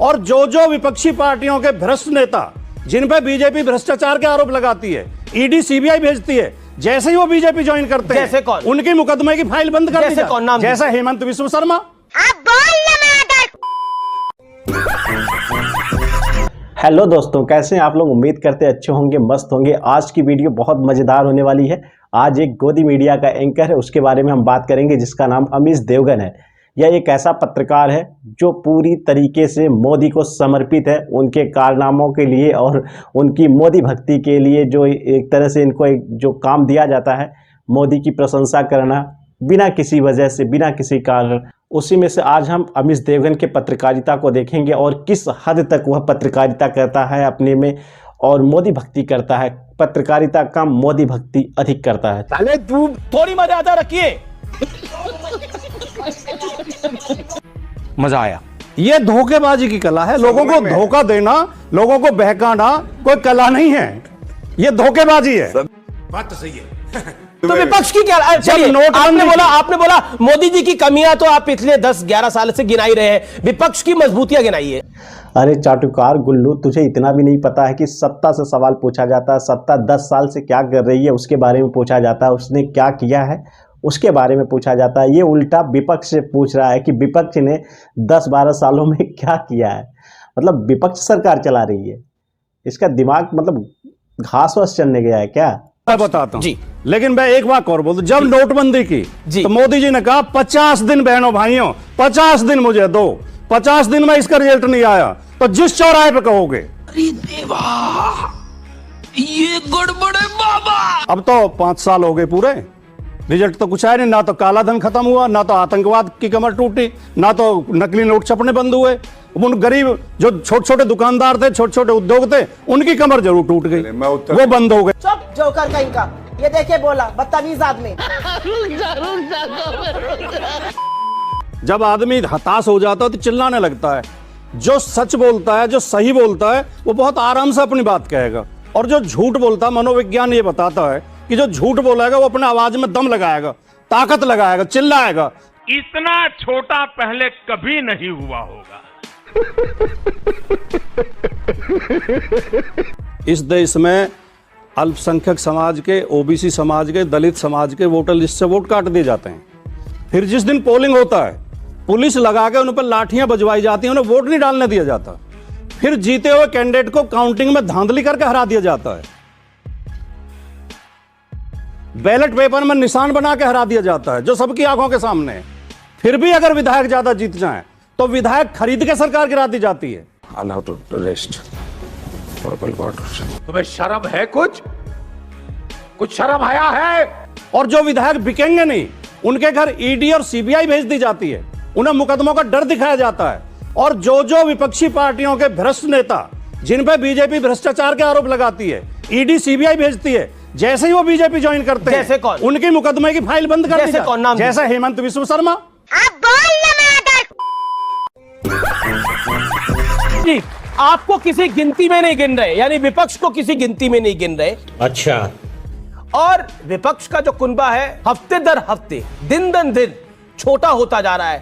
और जो जो विपक्षी पार्टियों के भ्रष्ट नेता जिन पे बीजेपी भ्रष्टाचार के आरोप लगाती है, ईडी सीबीआई भेजती है, जैसे ही वो बीजेपी ज्वाइन करते हैं, जैसे कौन? उनकी मुकदमे की फाइल बंद कर दी जाए। कौन नाम? जैसे हेमंत विश्व शर्मा। हेलो दोस्तों, कैसे हैं आप लोग? उम्मीद करते अच्छे होंगे, मस्त होंगे। आज की वीडियो बहुत मज़ेदार होने वाली है। आज एक गोदी मीडिया का एंकर है, उसके बारे में हम बात करेंगे, जिसका नाम अमीश देवगन है। यह एक ऐसा पत्रकार है जो पूरी तरीके से मोदी को समर्पित है, उनके कारनामों के लिए और उनकी मोदी भक्ति के लिए। जो एक तरह से इनको एक जो काम दिया जाता है, मोदी की प्रशंसा करना बिना किसी वजह से, बिना किसी कारण, उसी में से आज हम अमीश देवगन के पत्रकारिता को देखेंगे और किस हद तक वह पत्रकारिता करता है अपने में और मोदी भक्ति करता है। पत्रकारिता का मोदी भक्ति अधिक करता है। पहले तू थोड़ी मर्यादा रखिए। मजा आया। ये धोखेबाजी की कला है, लोगों को धोखा देना, लोगों को बहकाना कोई कला नहीं है, ये धोखेबाजी है। बात तो सही है। तो विपक्ष की क्या? आपने बोला मोदी जी की कमियां तो आप पिछले 10-11 साल से गिनाई रहे हैं, विपक्ष की मजबूतियां गिनाइए। अरे चाटुकार गुल्लू, तुझे इतना भी नहीं पता है कि सत्ता से सवाल पूछा जाता है। सत्ता 10 साल से क्या कर रही है उसके बारे में पूछा जाता है, उसने क्या किया है उसके बारे में पूछा जाता है। ये उल्टा विपक्ष से पूछ रहा है कि विपक्ष ने 10-12 सालों में क्या किया है। मतलब विपक्ष सरकार चला रही है, इसका दिमाग मतलब घास वास चलने गया है क्या? मैं बताता हूं, लेकिन मैं एक बात और बोल दूं, जब नोटबंदी की तो मोदी जी ने कहा 50 दिन बहनों भाइयों, 50 दिन मुझे दो, 50 दिन में इसका रिजल्ट नहीं आया तो जिस चौराहे पे कहोगे। अरे देवा, ये गड़बड़ है बाबा। अब तो 5 साल हो गए पूरे, रिजल्ट तो कुछ आया नहीं। ना तो काला धन खत्म हुआ, ना तो आतंकवाद की कमर टूटी, ना तो नकली नोट छपने बंद हुए। उन गरीब जो छोटे छोटे दुकानदार थे, छोटे छोटे उद्योग थे, उनकी कमर जरूर टूट गई, वो बंद हो गए। चुप जोकर कहीं का, ये देखे बोला बदतमीज आदमी। जब आदमी हताश हो जाता है तो चिल्लाने लगता है। जो सच बोलता है, जो सही बोलता है, वो बहुत आराम से अपनी बात कहेगा, और जो झूठ बोलता है, मनोविज्ञान ये बताता है कि जो झूठ बोलेगा वो अपने आवाज में दम लगाएगा, ताकत लगाएगा, चिल्लाएगा। इतना छोटा पहले कभी नहीं हुआ होगा। इस देश में अल्पसंख्यक समाज के, ओबीसी समाज के, दलित समाज के वोटर लिस्ट से वोट काट दिए जाते हैं। फिर जिस दिन पोलिंग होता है, पुलिस लगा के उन पर लाठियां बजवाई जाती हैं, उन्हें वोट नहीं डालने दिया जाता। फिर जीते हुए कैंडिडेट को काउंटिंग में धांधली करके हरा दिया जाता है, बैलेट पेपर में निशान बना के हरा दिया जाता है, जो सबकी आंखों के सामने है। फिर भी अगर विधायक ज्यादा जीत जाए तो विधायक खरीद के सरकार गिरा दी जाती है। तुम्हें शर्म है? कुछ शर्म आया है? और जो विधायक बिकेंगे नहीं, उनके घर ईडी और सीबीआई भेज दी जाती है, उन्हें मुकदमों का डर दिखाया जाता है। और जो जो विपक्षी पार्टियों के भ्रष्ट नेता जिन पे बीजेपी भ्रष्टाचार के आरोप लगाती है, ईडी सीबीआई भेजती है, जैसे ही वो बीजेपी ज्वाइन करते हैं, जैसे कौन? उनकी मुकदमे की फाइल बंद कर दी जाए। कौन नाम? जैसे हेमंत विश्व शर्मा। जी, आपको किसी गिनती में नहीं गिन रहे, यानी विपक्ष को किसी गिनती में नहीं गिन रहे। अच्छा। और विपक्ष का जो कुनबा है हफ्ते दर हफ्ते, दिन दर दिन छोटा होता जा रहा है।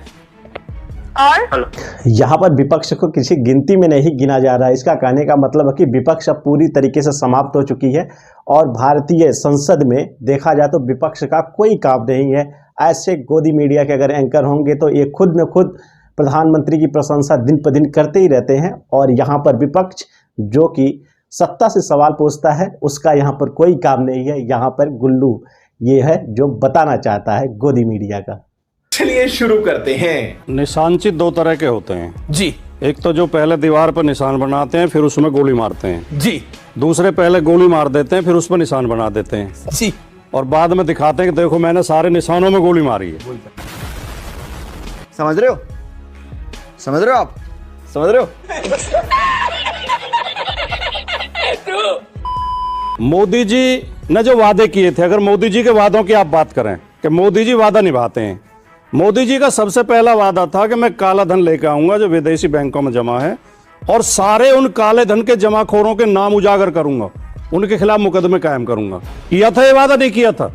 और यहाँ पर विपक्ष को किसी गिनती में नहीं गिना जा रहा है। इसका कहने का मतलब है कि विपक्ष अब पूरी तरीके से समाप्त हो चुकी है और भारतीय संसद में देखा जाए तो विपक्ष का कोई काम नहीं है। ऐसे गोदी मीडिया के अगर एंकर होंगे तो ये खुद में खुद प्रधानमंत्री की प्रशंसा दिन पर दिन करते ही रहते हैं, और यहाँ पर विपक्ष जो कि सत्ता से सवाल पूछता है उसका यहाँ पर कोई काम नहीं है। यहाँ पर गुल्लू ये है जो बताना चाहता है गोदी मीडिया का। चलिए शुरू करते हैं। निशानचित 2 तरह के होते हैं जी। एक तो जो पहले दीवार पर निशान बनाते हैं फिर उसमें गोली मारते हैं जी। दूसरे पहले गोली मार देते हैं फिर उस पर निशान बना देते हैं जी, और बाद में दिखाते हैं कि देखो मैंने सारे निशानों में गोली मारी है। समझ रहे हो? समझ रहे हो आप? समझ रहे हो? मोदी जी ने जो वादे किए थे, अगर मोदी जी के वादों की आप बात करें कि मोदी जी वादा निभाते हैं, मोदी जी का सबसे पहला वादा था कि मैं काला धन लेकर आऊंगा जो विदेशी बैंकों में जमा है, और सारे उन काले धन के जमाखोरों के नाम उजागर करूंगा, उनके खिलाफ मुकदमे कायम करूंगा। किया था ये वादा? नहीं किया था।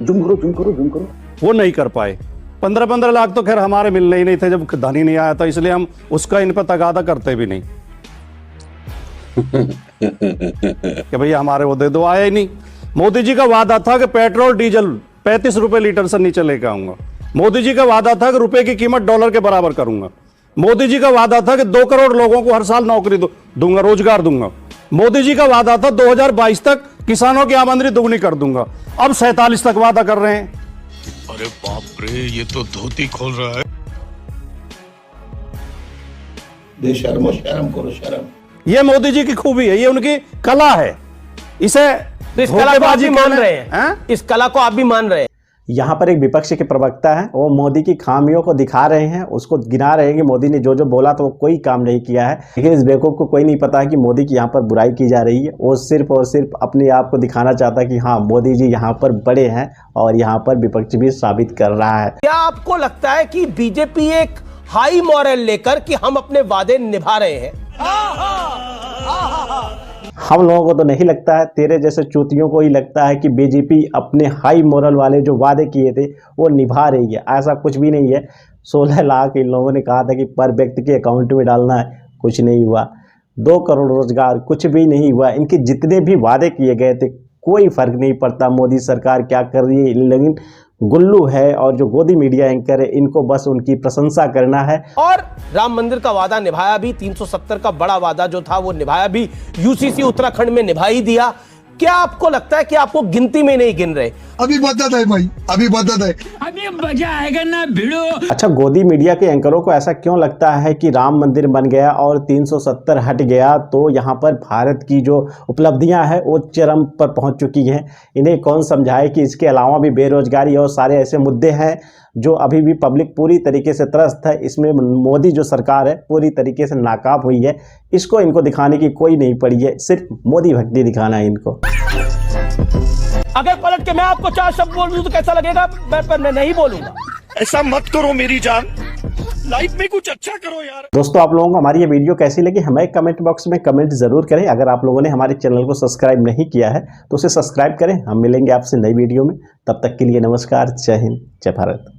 जूम करो। वो नहीं कर पाए। 15-15 लाख तो खैर हमारे मिलने ही नहीं थे जब धन ही नहीं आया था, इसलिए हम उसका इन पर तगादा करते भी नहीं कि भैया हमारे वो दे दो, आया ही नहीं। मोदी जी का वादा था कि पेट्रोल डीजल 35 रुपए लीटर से नीचे लेकर आऊंगा। मोदी जी का वादा था कि रुपए की कीमत डॉलर के बराबर करूंगा। मोदी जी का वादा था कि 2 करोड़ लोगों को हर साल नौकरी दूंगा, रोजगार दूंगा। मोदी जी का वादा था 2022 तक किसानों की आमदनी दुगनी कर दूंगा। अब 47 तक वादा कर रहे हैं। अरे बाप रे, ये तो धोती खोल रहा है। बेशर्मो, शर्म करो, शर्म। ये मोदी जी की खूबी है, ये उनकी कला है। इसे तो इस कला को आप भी मान रहे हैं? इस कला को आप भी मान रहे हैं? यहाँ पर एक विपक्ष के प्रवक्ता है, वो मोदी की खामियों को दिखा रहे हैं, उसको गिना रहे हैं कि मोदी ने जो जो बोला तो वो कोई काम नहीं किया है। लेकिन इस बेवकूफ़ को कोई नहीं पता है कि मोदी की यहाँ पर बुराई की जा रही है। वो सिर्फ और सिर्फ अपने आप को दिखाना चाहता है कि हाँ मोदी जी यहाँ पर बड़े हैं, और यहाँ पर विपक्ष भी साबित कर रहा है। क्या आपको लगता है कि बीजेपी एक हाई मॉरल लेकर कि हम अपने वादे निभा रहे हैं? हम लोगों को तो नहीं लगता है, तेरे जैसे चूतियों को ही लगता है कि बीजेपी अपने हाई मोरल वाले जो वादे किए थे वो निभा रही है। ऐसा कुछ भी नहीं है। 16 लाख इन लोगों ने कहा था कि पर व्यक्ति के अकाउंट में डालना है, कुछ नहीं हुआ। 2 करोड़ रोजगार, कुछ भी नहीं हुआ। इनके जितने भी वादे किए गए थे कोई फर्क नहीं पड़ता मोदी सरकार क्या कर रही है। लेकिन गुल्लू है और जो गोदी मीडिया एंकर है, इनको बस उनकी प्रशंसा करना है। और राम मंदिर का वादा निभाया भी, 370 का बड़ा वादा जो था वो निभाया भी, यूसीसी उत्तराखंड में निभा ही दिया। क्या आपको लगता है कि आपको गिनती में नहीं गिन रहे? अभी बदत है भाई, अभी बदत है। अभी मजा आएगा ना भिड़ो। अच्छा, गोदी मीडिया के एंकरों को ऐसा क्यों लगता है कि राम मंदिर बन गया और 370 हट गया तो यहाँ पर भारत की जो उपलब्धियां हैं वो चरम पर पहुंच चुकी हैं? इन्हें कौन समझाए कि इसके अलावा भी बेरोजगारी और सारे ऐसे मुद्दे हैं जो अभी भी पब्लिक पूरी तरीके से त्रस्त है। इसमें मोदी जो सरकार है पूरी तरीके से नाकाम हुई है। इसको इनको दिखाने की कोई नहीं पड़ी है, सिर्फ मोदी भक्ति दिखाना है इनको। अगर पलट के मैं आपको 4 शब्द बोल दूं तो कैसा लगेगा? मैं नहीं बोलूंगा। ऐसा मत करो मेरी जान, लाइफ में कुछ अच्छा करो यार। दोस्तों, आप लोगों को हमारी ये वीडियो कैसी लगी हमें कमेंट बॉक्स में कमेंट जरूर करें। अगर आप लोगों ने हमारे चैनल को सब्सक्राइब नहीं किया है तो उसे सब्सक्राइब करें। हम मिलेंगे आपसे नई वीडियो में, तब तक के लिए नमस्कार, जय हिंद, जय भारत।